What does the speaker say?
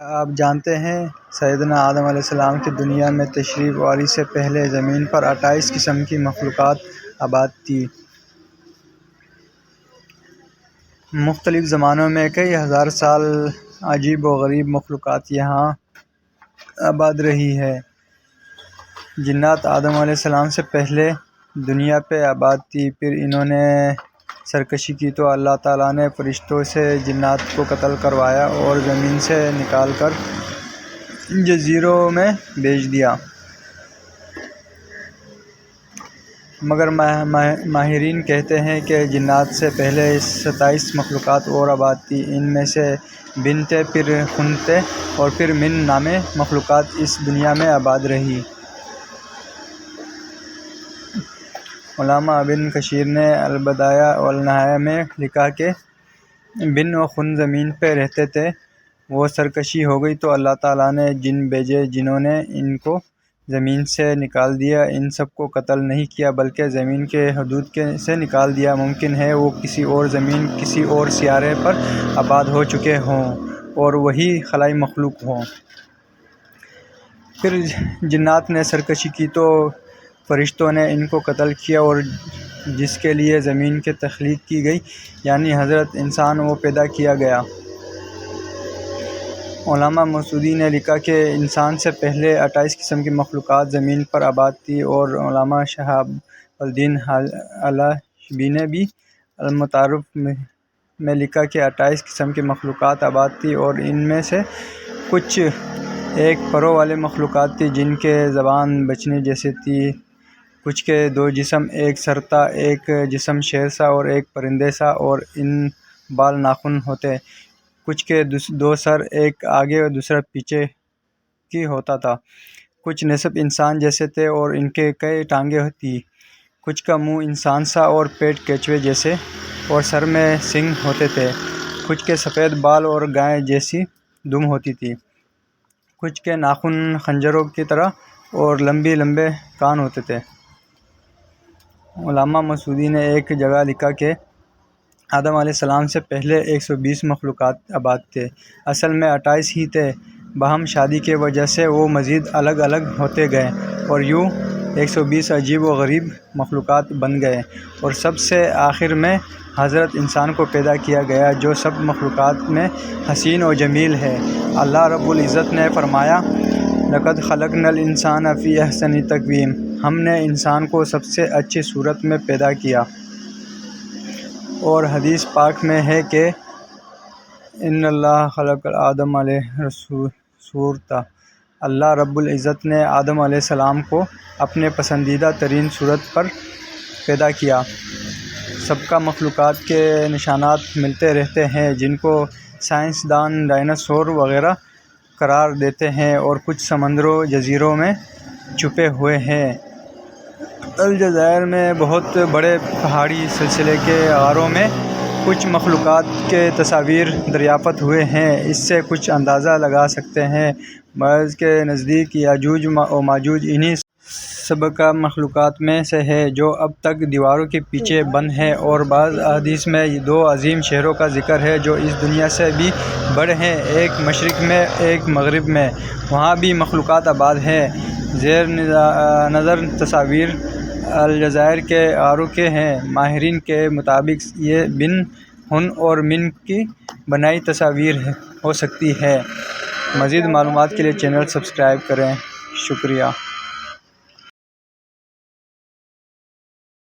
آپ جانتے ہیں سیدنا آدم علیہ السلام کی دنیا میں تشریف آوری سے پہلے زمین پر 28 قسم کی مخلوقات آباد تھی۔ مختلف زمانوں میں کئی ہزار سال عجیب و غریب مخلوقات یہاں آباد رہی ہیں۔ جنات آدم علیہ السلام سے پہلے دنیا پہ آباد تھی، پھر انہوں نے سرکشی کی تو اللہ تعالیٰ نے فرشتوں سے جنات کو قتل کروایا اور زمین سے نکال کر جزیروں میں بھیج دیا۔ مگر ماہرین کہتے ہیں کہ جنات سے پہلے 27 مخلوقات اور آباد تھیں۔ ان میں سے بن تھے، پھر خن تھے اور پھر من نامی مخلوقات اس دنیا میں آباد رہی۔ علامہ ابن کثیر نے البدایہ والنہایہ میں لکھا کہ بن و خن زمین پہ رہتے تھے، وہ سرکشی ہو گئی تو اللہ تعالیٰ نے جن بھیجے جنہوں نے ان کو زمین سے نکال دیا۔ ان سب کو قتل نہیں کیا بلکہ زمین کے حدود سے نکال دیا۔ ممکن ہے وہ کسی اور زمین، کسی اور سیارے پر آباد ہو چکے ہوں اور وہی خلائی مخلوق ہوں۔ پھر جنات نے سرکشی کی تو فرشتوں نے ان کو قتل کیا اور جس کے لیے زمین کی تخلیق کی گئی، یعنی حضرت انسان، وہ پیدا کیا گیا۔ علامہ مودودی نے لکھا کہ انسان سے پہلے 28 قسم کی مخلوقات زمین پر آباد تھی، اور علامہ شہاب الدین حلبی نے بھی المتعارف میں لکھا کہ 28 قسم کی مخلوقات آباد تھی، اور ان میں سے کچھ ایک پروں والے مخلوقات تھی جن کے زبان بچنے جیسی تھی، کچھ کے 2 جسم، ایک سر تھا، ایک جسم شیر سا اور ایک پرندے سا، اور ان بال ناخن ہوتے، کچھ کے 2 سر، ایک آگے اور دوسرا پیچھے کی ہوتا تھا، کچھ نصف انسان جیسے تھے اور ان کے کئی ٹانگیں تھیں، کچھ کا منہ انسان سا اور پیٹ کیچوے جیسے اور سر میں سینگ ہوتے تھے، کچھ کے سفید بال اور گائے جیسی دم ہوتی تھی، کچھ کے ناخن خنجروں کی طرح اور لمبے کان ہوتے تھے۔ علامہ مودودی نے ایک جگہ لکھا کہ آدم علیہ السلام سے پہلے 120 مخلوقات آباد تھے، اصل میں 28 ہی تھے، باہم شادی کی وجہ سے وہ مزید الگ الگ ہوتے گئے اور یوں 120 عجیب و غریب مخلوقات بن گئے، اور سب سے آخر میں حضرت انسان کو پیدا کیا گیا جو سب مخلوقات میں حسین و جمیل ہے۔ اللہ رب العزت نے فرمایا، لَقَدْ خَلَقْنَا الْإِنسَانَ فِي أَحْسَنِ تَقْوِيمٍ، ہم نے انسان کو سب سے اچھی صورت میں پیدا کیا۔ اور حدیث پاک میں ہے کہ ان اللہ خلق آدم علیہ صورتا، اللہ رب العزت نے آدم علیہ السلام کو اپنے پسندیدہ ترین صورت پر پیدا کیا۔ سب کا مخلوقات کے نشانات ملتے رہتے ہیں جن کو سائنسدان ڈائناسور وغیرہ قرار دیتے ہیں، اور کچھ سمندروں جزیروں میں چھپے ہوئے ہیں۔ الجزائر میں بہت بڑے پہاڑی سلسلے کے غاروں میں کچھ مخلوقات کے تصاویر دریافت ہوئے ہیں۔ اس سے کچھ اندازہ لگا سکتے ہیں۔ بعض کے نزدیک یاجوج و ماجوج انہی سابقہ مخلوقات میں سے ہے جو اب تک دیواروں کے پیچھے بند ہیں، اور بعض احادیث میں 2 عظیم شہروں کا ذکر ہے جو اس دنیا سے بھی بڑے ہیں، ایک مشرق میں، ایک مغرب میں، وہاں بھی مخلوقات آباد ہیں۔ زیر نظر تصاویر الجزائر کے غاروں کے ہیں۔ ماہرین کے مطابق یہ بن، خن اور من کی بنائی تصاویر ہو سکتی ہیں۔ مزید معلومات کے لیے چینل سبسکرائب کریں۔ شکریہ۔